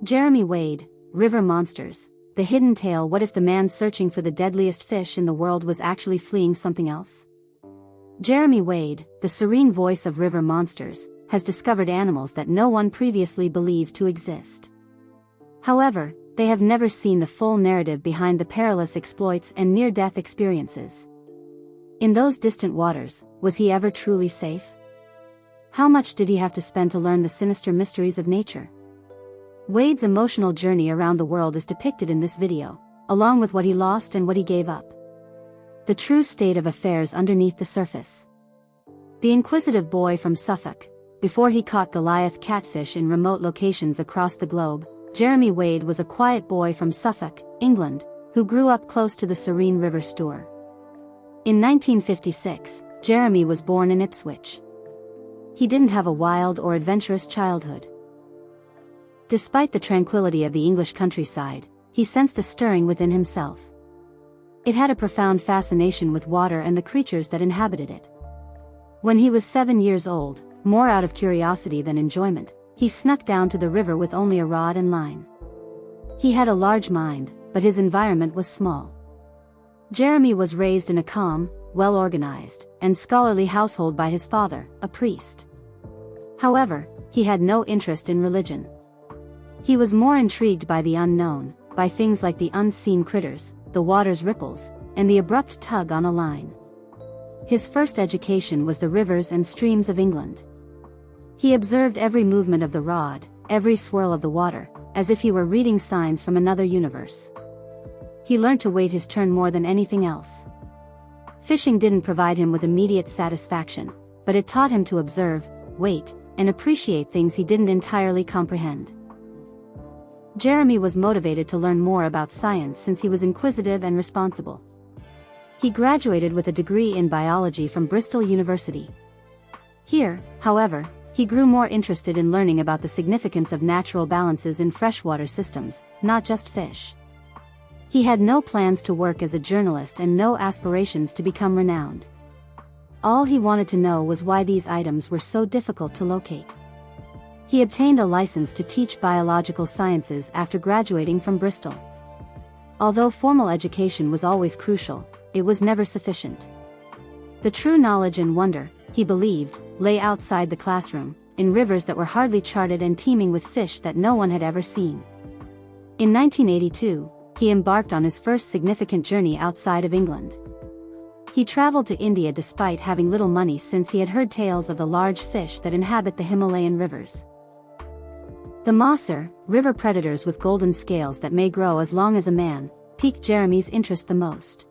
Jeremy Wade, River Monsters, The Hidden Tale. What if the man searching for the deadliest fish in the world was actually fleeing something else? Jeremy Wade, the serene voice of River Monsters, has discovered animals that no one previously believed to exist. However, they have never seen the full narrative behind the perilous exploits and near-death experiences. In those distant waters, was he ever truly safe? How much did he have to spend to learn the sinister mysteries of nature? Wade's emotional journey around the world is depicted in this video, along with what he lost and what he gave up. The true state of affairs underneath the surface. The Inquisitive Boy from Suffolk. Before he caught Goliath catfish in remote locations across the globe, Jeremy Wade was a quiet boy from Suffolk, England, who grew up close to the serene River Stour. In 1956, Jeremy was born in Ipswich. He didn't have a wild or adventurous childhood. Despite the tranquility of the English countryside, he sensed a stirring within himself. It had a profound fascination with water and the creatures that inhabited it. When he was 7 years old, more out of curiosity than enjoyment, he snuck down to the river with only a rod and line. He had a large mind, but his environment was small. Jeremy was raised in a calm, well-organized, and scholarly household by his father, a priest. However, he had no interest in religion. He was more intrigued by the unknown, by things like the unseen critters, the water's ripples, and the abrupt tug on a line. His first education was the rivers and streams of England. He observed every movement of the rod, every swirl of the water, as if he were reading signs from another universe. He learned to wait his turn more than anything else. Fishing didn't provide him with immediate satisfaction, but it taught him to observe, wait, and appreciate things he didn't entirely comprehend. Jeremy was motivated to learn more about science since he was inquisitive and responsible. He graduated with a degree in biology from Bristol University. Here, however, he grew more interested in learning about the significance of natural balances in freshwater systems, not just fish. He had no plans to work as a journalist and no aspirations to become renowned. All he wanted to know was why these items were so difficult to locate. He obtained a license to teach biological sciences after graduating from Bristol. Although formal education was always crucial, it was never sufficient. The true knowledge and wonder, he believed, lay outside the classroom, in rivers that were hardly charted and teeming with fish that no one had ever seen. In 1982, he embarked on his first significant journey outside of England. He traveled to India despite having little money since he had heard tales of the large fish that inhabit the Himalayan rivers. The Mauser, river predators with golden scales that may grow as long as a man, piqued Jeremy's interest the most.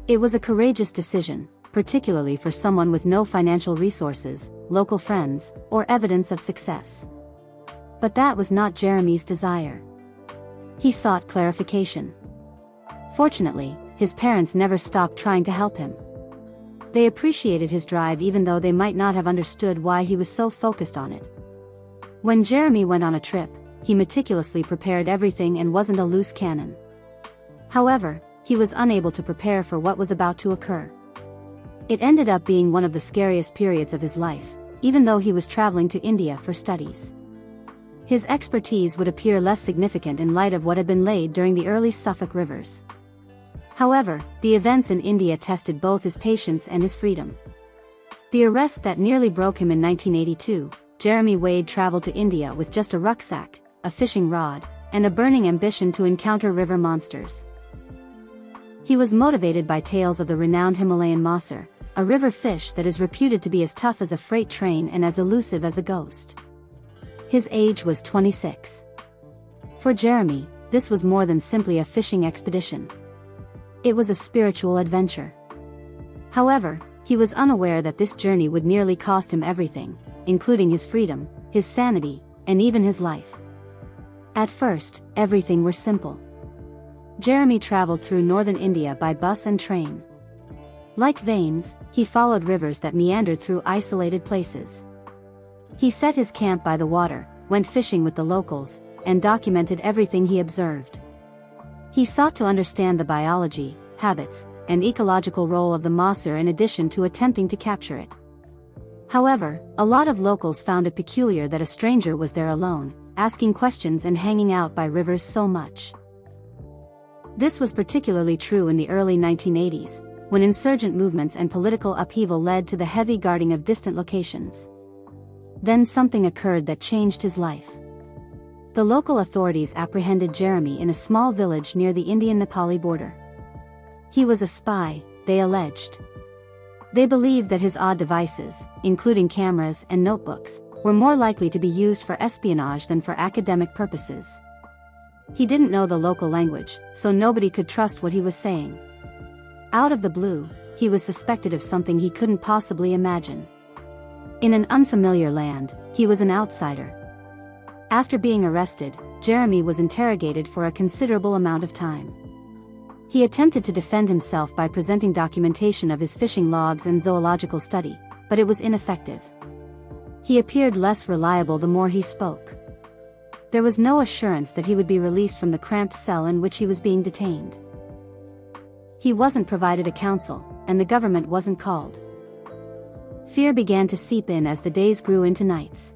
It was a courageous decision, particularly for someone with no financial resources, local friends, or evidence of success. But that was not Jeremy's desire. He sought clarification. Fortunately, his parents never stopped trying to help him. They appreciated his drive even though they might not have understood why he was so focused on it. When Jeremy went on a trip, he meticulously prepared everything and wasn't a loose cannon. However, he was unable to prepare for what was about to occur. It ended up being one of the scariest periods of his life, even though he was traveling to India for studies. His expertise would appear less significant in light of what had been laid during the early Suffolk rivers. However, the events in India tested both his patience and his freedom. The arrest that nearly broke him in 1982, Jeremy Wade traveled to India with just a rucksack, a fishing rod, and a burning ambition to encounter river monsters. He was motivated by tales of the renowned Himalayan Mauser, a river fish that is reputed to be as tough as a freight train and as elusive as a ghost. His age was 26. For Jeremy, this was more than simply a fishing expedition. It was a spiritual adventure. However, he was unaware that this journey would nearly cost him everything, including his freedom, his sanity, and even his life. At first, everything was simple. Jeremy traveled through northern India by bus and train. Like veins, he followed rivers that meandered through isolated places. He set his camp by the water, went fishing with the locals, and documented everything he observed. He sought to understand the biology, habits, and ecological role of the Mauser in addition to attempting to capture it. However, a lot of locals found it peculiar that a stranger was there alone, asking questions and hanging out by rivers so much. This was particularly true in the early 1980s, when insurgent movements and political upheaval led to the heavy guarding of distant locations. Then something occurred that changed his life. The local authorities apprehended Jeremy in a small village near the Indian-Nepali border. He was a spy, they alleged. They believed that his odd devices, including cameras and notebooks, were more likely to be used for espionage than for academic purposes. He didn't know the local language, so nobody could trust what he was saying. Out of the blue, he was suspected of something he couldn't possibly imagine. In an unfamiliar land, he was an outsider. After being arrested, Jeremy was interrogated for a considerable amount of time. He attempted to defend himself by presenting documentation of his fishing logs and zoological study, but it was ineffective. He appeared less reliable the more he spoke. There was no assurance that he would be released from the cramped cell in which he was being detained. He wasn't provided a counsel, and the government wasn't called. Fear began to seep in as the days grew into nights.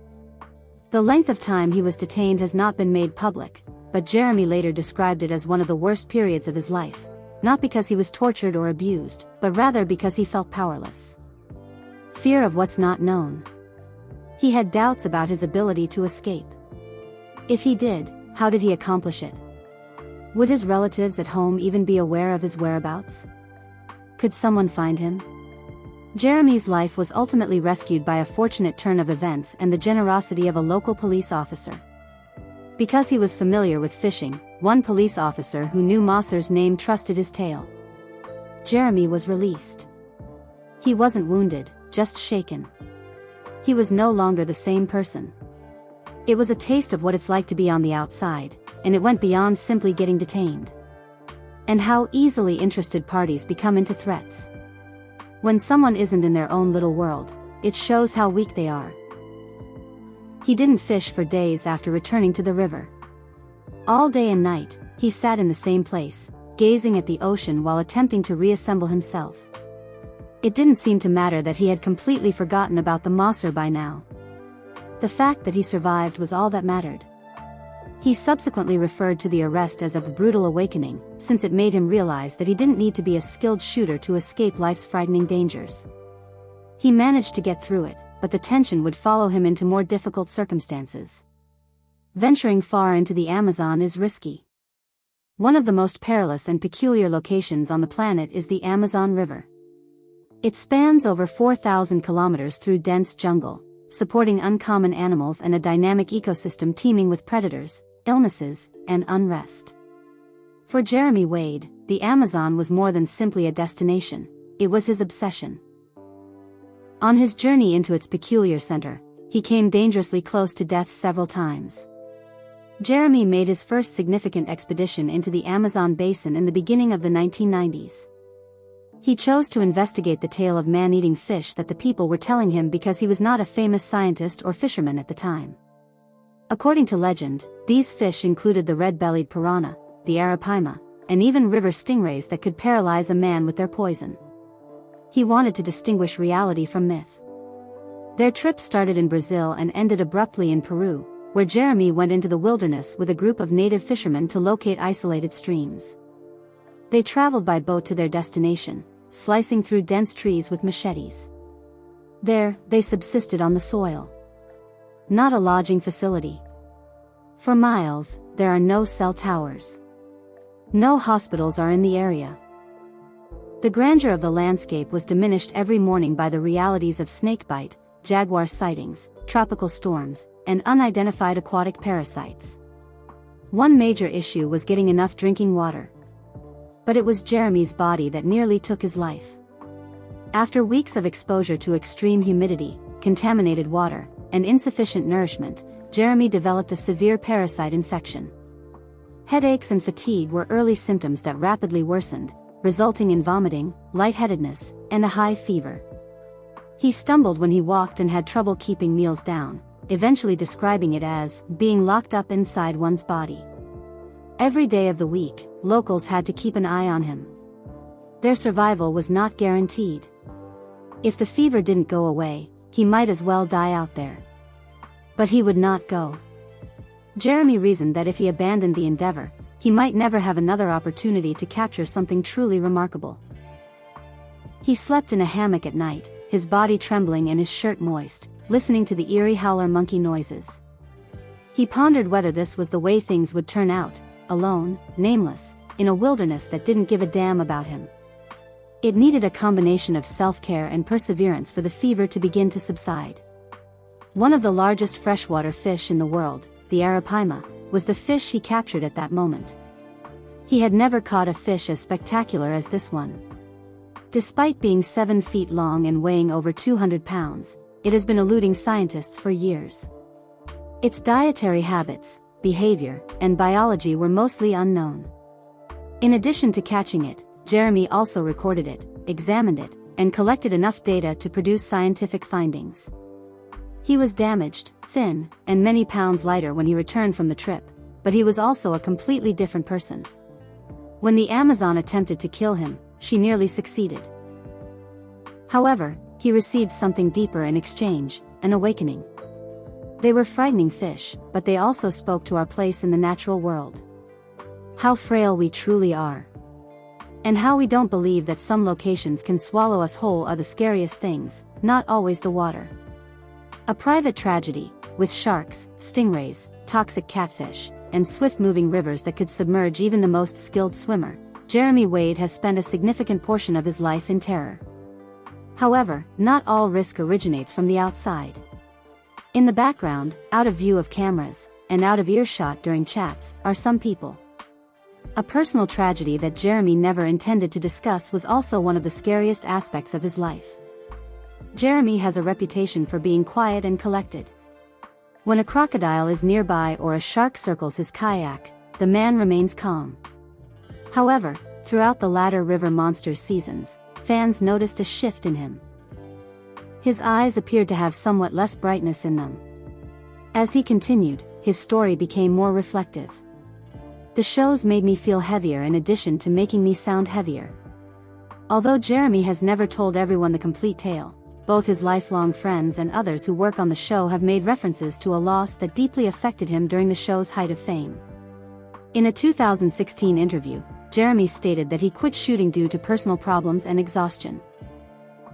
The length of time he was detained has not been made public, but Jeremy later described it as one of the worst periods of his life, not because he was tortured or abused, but rather because he felt powerless. Fear of what's not known. He had doubts about his ability to escape. If he did, how did he accomplish it? Would his relatives at home even be aware of his whereabouts? Could someone find him? Jeremy's life was ultimately rescued by a fortunate turn of events and the generosity of a local police officer. Because he was familiar with fishing, one police officer who knew Mosser's name trusted his tale. Jeremy was released. He wasn't wounded, just shaken. He was no longer the same person. It was a taste of what it's like to be on the outside, and it went beyond simply getting detained. And how easily interested parties become into threats. When someone isn't in their own little world, it shows how weak they are. He didn't fish for days after returning to the river. All day and night, he sat in the same place, gazing at the ocean while attempting to reassemble himself. It didn't seem to matter that he had completely forgotten about the Mosser by now. The fact that he survived was all that mattered. He subsequently referred to the arrest as a brutal awakening, since it made him realize that he didn't need to be a skilled shooter to escape life's frightening dangers. He managed to get through it, but the tension would follow him into more difficult circumstances. Venturing far into the Amazon is risky. One of the most perilous and peculiar locations on the planet is the Amazon River. It spans over 4,000 kilometers through dense jungle, supporting uncommon animals and a dynamic ecosystem teeming with predators, illnesses, and unrest. For Jeremy Wade, the Amazon was more than simply a destination, it was his obsession. On his journey into its peculiar center, he came dangerously close to death several times. Jeremy made his first significant expedition into the Amazon basin in the beginning of the 1990s. He chose to investigate the tale of man-eating fish that the people were telling him because he was not a famous scientist or fisherman at the time. According to legend, these fish included the red-bellied piranha, the arapaima, and even river stingrays that could paralyze a man with their poison. He wanted to distinguish reality from myth. Their trip started in Brazil and ended abruptly in Peru, where Jeremy went into the wilderness with a group of native fishermen to locate isolated streams. They traveled by boat to their destination, slicing through dense trees with machetes. There, they subsisted on the soil. Not a lodging facility. For miles, there are no cell towers. No hospitals are in the area. The grandeur of the landscape was diminished every morning by the realities of snakebite, jaguar sightings, tropical storms, and unidentified aquatic parasites. One major issue was getting enough drinking water. But it was Jeremy's body that nearly took his life. After weeks of exposure to extreme humidity, contaminated water, and insufficient nourishment, Jeremy developed a severe parasite infection. Headaches and fatigue were early symptoms that rapidly worsened, resulting in vomiting, lightheadedness, and a high fever. He stumbled when he walked and had trouble keeping meals down, eventually describing it as being locked up inside one's body. Every day of the week, locals had to keep an eye on him. Their survival was not guaranteed. If the fever didn't go away, he might as well die out there. But he would not go. Jeremy reasoned that if he abandoned the endeavor, he might never have another opportunity to capture something truly remarkable. He slept in a hammock at night, his body trembling and his shirt moist, listening to the eerie howler monkey noises. He pondered whether this was the way things would turn out, alone, nameless, in a wilderness that didn't give a damn about him. It needed a combination of self-care and perseverance for the fever to begin to subside. One of the largest freshwater fish in the world, the arapaima, was the fish he captured at that moment. He had never caught a fish as spectacular as this one. Despite being 7 feet long and weighing over 200 pounds, it has been eluding scientists for years. Its dietary habits, behavior, and biology were mostly unknown. In addition to catching it, Jeremy also recorded it, examined it, and collected enough data to produce scientific findings. He was damaged, thin, and many pounds lighter when he returned from the trip, but he was also a completely different person. When the Amazon attempted to kill him, she nearly succeeded. However, he received something deeper in exchange, an awakening. They were frightening fish, but they also spoke to our place in the natural world. How frail we truly are. And how we don't believe that some locations can swallow us whole are the scariest things, not always the water. A private tragedy, with sharks, stingrays, toxic catfish, and swift-moving rivers that could submerge even the most skilled swimmer, Jeremy Wade has spent a significant portion of his life in terror. However, not all risk originates from the outside. In the background, out of view of cameras, and out of earshot during chats, are some people. A personal tragedy that Jeremy never intended to discuss was also one of the scariest aspects of his life. Jeremy has a reputation for being quiet and collected. When a crocodile is nearby or a shark circles his kayak, the man remains calm. However, throughout the latter River Monsters seasons, fans noticed a shift in him. His eyes appeared to have somewhat less brightness in them. As he continued, his story became more reflective. The shows made me feel heavier in addition to making me sound heavier. Although Jeremy has never told everyone the complete tale, both his lifelong friends and others who work on the show have made references to a loss that deeply affected him during the show's height of fame. In a 2016 interview, Jeremy stated that he quit shooting due to personal problems and exhaustion.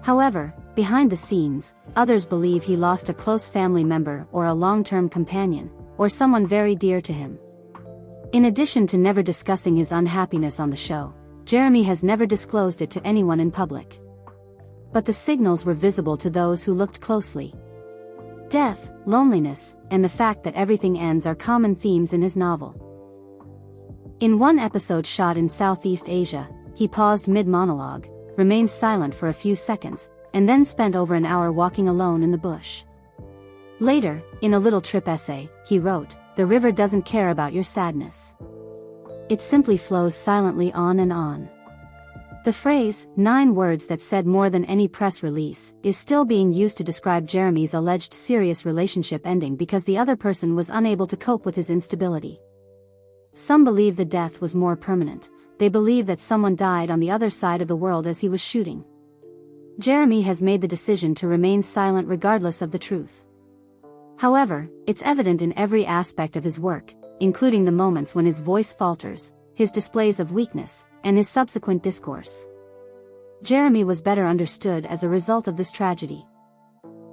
However, behind the scenes, others believe he lost a close family member or a long-term companion, or someone very dear to him. In addition to never discussing his unhappiness on the show, Jeremy has never disclosed it to anyone in public. But the signals were visible to those who looked closely. Death, loneliness, and the fact that everything ends are common themes in his novel. In one episode shot in Southeast Asia, he paused mid-monologue, remained silent for a few seconds, and then spent over an hour walking alone in the bush. Later, in a little trip essay, he wrote, "The river doesn't care about your sadness. It simply flows silently on and on." The phrase, 9 words that said more than any press release, is still being used to describe Jeremy's alleged serious relationship ending because the other person was unable to cope with his instability. Some believe the death was more permanent. They believe that someone died on the other side of the world as he was shooting. Jeremy has made the decision to remain silent regardless of the truth. However, it's evident in every aspect of his work, including the moments when his voice falters, his displays of weakness, and his subsequent discourse. Jeremy was better understood as a result of this tragedy.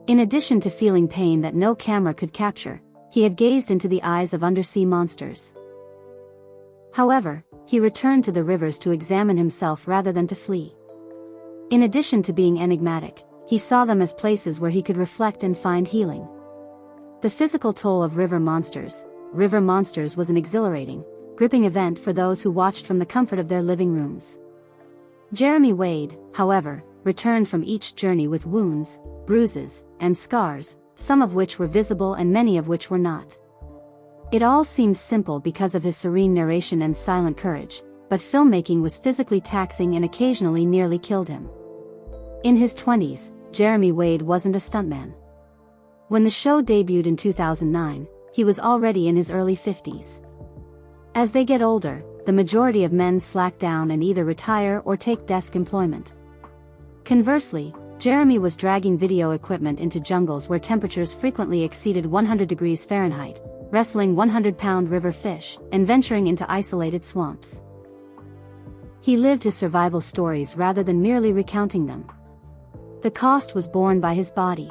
In addition to feeling pain that no camera could capture, he had gazed into the eyes of undersea monsters. However, he returned to the rivers to examine himself rather than to flee. In addition to being enigmatic, he saw them as places where he could reflect and find healing. The physical toll of River Monsters was an exhilarating, gripping event for those who watched from the comfort of their living rooms. Jeremy Wade, however, returned from each journey with wounds, bruises, and scars, some of which were visible and many of which were not. It all seemed simple because of his serene narration and silent courage, but filmmaking was physically taxing and occasionally nearly killed him. In his 20s, Jeremy Wade wasn't a stuntman. When the show debuted in 2009, he was already in his early 50s. As they get older, the majority of men slack down and either retire or take desk employment. Conversely, Jeremy was dragging video equipment into jungles where temperatures frequently exceeded 100 degrees Fahrenheit, wrestling 100-pound river fish, and venturing into isolated swamps. He lived his survival stories rather than merely recounting them. The cost was borne by his body.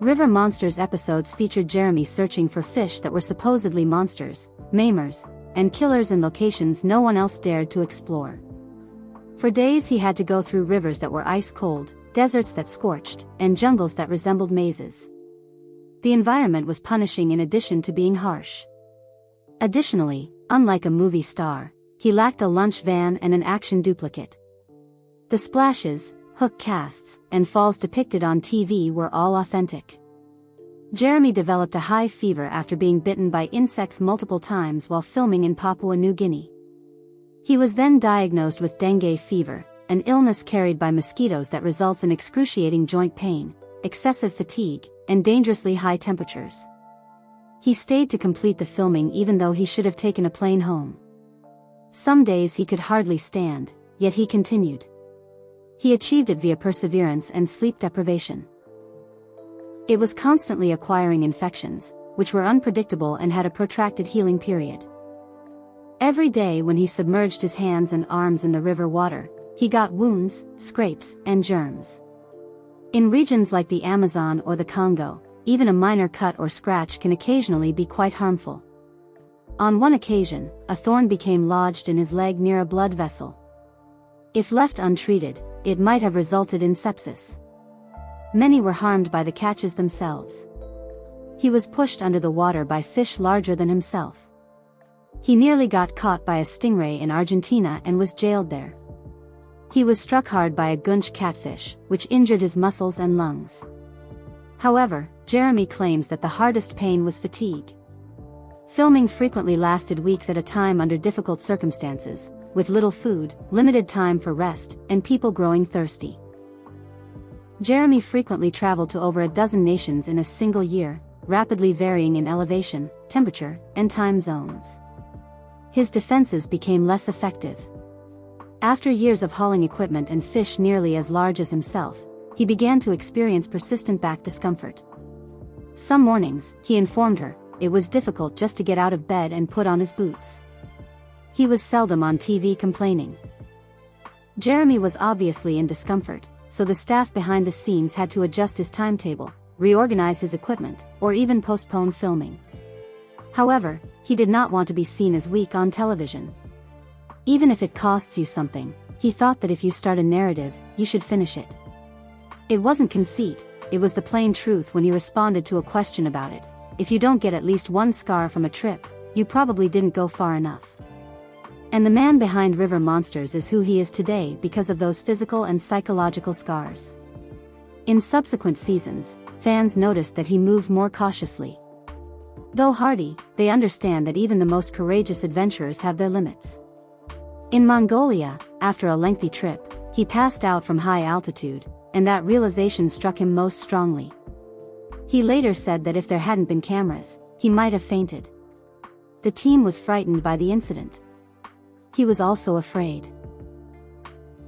River Monsters episodes featured Jeremy searching for fish that were supposedly monsters, maimers, and killers in locations no one else dared to explore. For days he had to go through rivers that were ice-cold, deserts that scorched, and jungles that resembled mazes. The environment was punishing in addition to being harsh. Additionally, unlike a movie star, he lacked a lunch van and an action duplicate. The splashes, hook casts, and falls depicted on TV were all authentic. Jeremy developed a high fever after being bitten by insects multiple times while filming in Papua New Guinea. He was then diagnosed with dengue fever, an illness carried by mosquitoes that results in excruciating joint pain, excessive fatigue, and dangerously high temperatures. He stayed to complete the filming even though he should have taken a plane home. Some days he could hardly stand, yet he continued. He achieved it via perseverance and sleep deprivation. It was constantly acquiring infections, which were unpredictable and had a protracted healing period. Every day when he submerged his hands and arms in the river water, he got wounds, scrapes, and germs. In regions like the Amazon or the Congo, even a minor cut or scratch can occasionally be quite harmful. On one occasion, a thorn became lodged in his leg near a blood vessel. If left untreated, it might have resulted in sepsis. Many were harmed by the catches themselves. He was pushed under the water by fish larger than himself. He nearly got caught by a stingray in Argentina and was jailed there. He was struck hard by a gunch catfish, which injured his muscles and lungs. However, Jeremy claims that the hardest pain was fatigue. Filming frequently lasted weeks at a time under difficult circumstances, with little food, limited time for rest, and people growing thirsty. Jeremy frequently traveled to over a dozen nations in a single year, rapidly varying in elevation, temperature, and time zones. His defenses became less effective. After years of hauling equipment and fish nearly as large as himself, he began to experience persistent back discomfort. Some mornings, he informed her, it was difficult just to get out of bed and put on his boots. He was seldom on TV complaining. Jeremy was obviously in discomfort, so the staff behind the scenes had to adjust his timetable, reorganize his equipment, or even postpone filming. However, he did not want to be seen as weak on television. Even if it costs you something, he thought that if you start a narrative, you should finish it. It wasn't conceit, it was the plain truth when he responded to a question about it. If you don't get at least one scar from a trip, you probably didn't go far enough. And the man behind River Monsters is who he is today because of those physical and psychological scars. In subsequent seasons, fans noticed that he moved more cautiously. Though hardy, they understand that even the most courageous adventurers have their limits. In Mongolia, after a lengthy trip, he passed out from high altitude, and that realization struck him most strongly. He later said that if there hadn't been cameras, he might have fainted. The team was frightened by the incident. He was also afraid.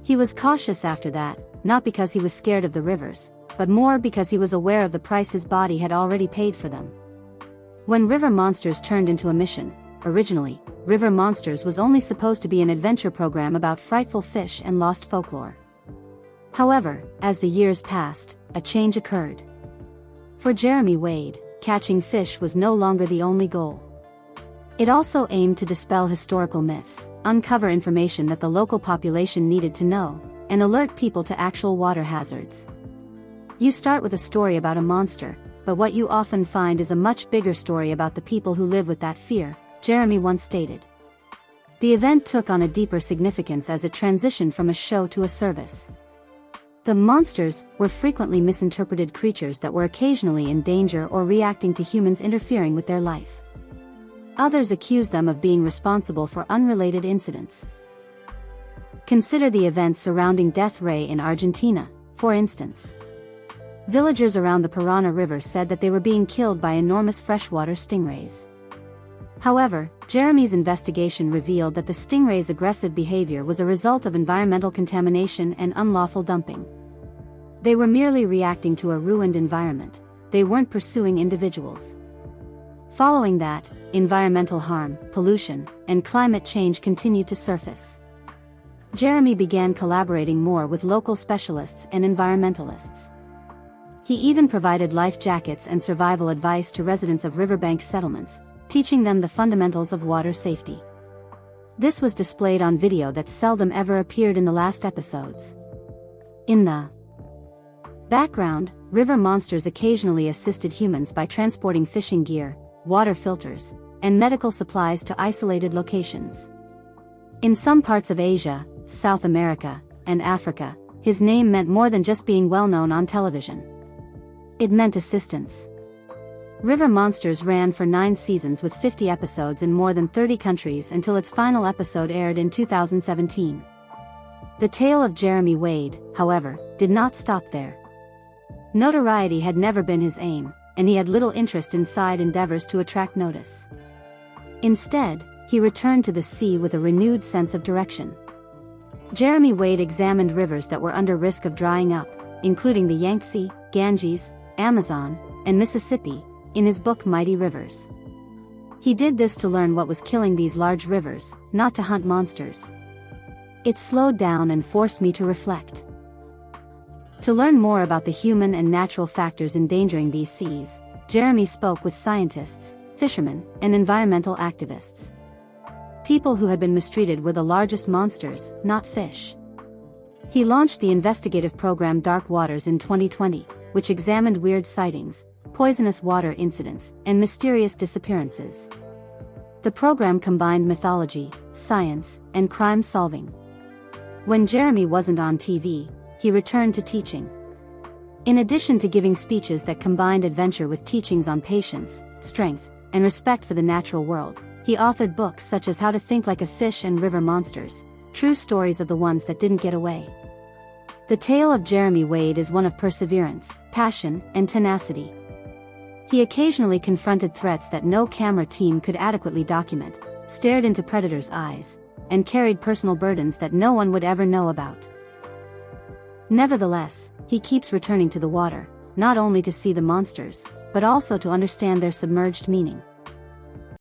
He was cautious after that, not because he was scared of the rivers, but more because he was aware of the price his body had already paid for them. When River Monsters turned into a mission, originally, River Monsters was only supposed to be an adventure program about frightful fish and lost folklore. However, as the years passed, a change occurred. For Jeremy Wade, catching fish was no longer the only goal. It also aimed to dispel historical myths, uncover information that the local population needed to know, and alert people to actual water hazards. You start with a story about a monster, but what you often find is a much bigger story about the people who live with that fear, Jeremy once stated. The event took on a deeper significance as it transitioned from a show to a service. The monsters were frequently misinterpreted creatures that were occasionally in danger or reacting to humans interfering with their life. Others accused them of being responsible for unrelated incidents. Consider the events surrounding Death Ray in Argentina, for instance. Villagers around the Parana River said that they were being killed by enormous freshwater stingrays. However, Jeremy's investigation revealed that the stingray's aggressive behavior was a result of environmental contamination and unlawful dumping. They were merely reacting to a ruined environment, they weren't pursuing individuals. Following that, environmental harm, pollution, and climate change continued to surface. Jeremy began collaborating more with local specialists and environmentalists. He even provided life jackets and survival advice to residents of riverbank settlements, teaching them the fundamentals of water safety. This was displayed on video that seldom ever appeared in the last episodes. In the background, river monsters occasionally assisted humans by transporting fishing gear, water filters, and medical supplies to isolated locations. In some parts of Asia, South America, and Africa, his name meant more than just being well known on television. It meant assistance. River Monsters ran for 9 seasons with 50 episodes in more than 30 countries until its final episode aired in 2017. The tale of Jeremy Wade, however, did not stop there. Notoriety had never been his aim, and he had little interest in side endeavors to attract notice. Instead, he returned to the sea with a renewed sense of direction. Jeremy Wade examined rivers that were under risk of drying up, including the Yangtze, Ganges, Amazon, and Mississippi, in his book Mighty Rivers. He did this to learn what was killing these large rivers, not to hunt monsters. It slowed down and forced me to reflect. To learn more about the human and natural factors endangering these seas, Jeremy spoke with scientists, fishermen, and environmental activists. People who had been mistreated were the largest monsters, not fish. He launched the investigative program Dark Waters in 2020, which examined weird sightings, poisonous water incidents, and mysterious disappearances. The program combined mythology, science, and crime solving. When Jeremy wasn't on TV, he returned to teaching. In addition to giving speeches that combined adventure with teachings on patience, strength, and respect for the natural world, he authored books such as How to Think Like a Fish and River Monsters, true stories of the ones that didn't get away. The tale of Jeremy Wade is one of perseverance, passion, and tenacity. He occasionally confronted threats that no camera team could adequately document, stared into predators' eyes, and carried personal burdens that no one would ever know about. Nevertheless, he keeps returning to the water, not only to see the monsters, but also to understand their submerged meaning.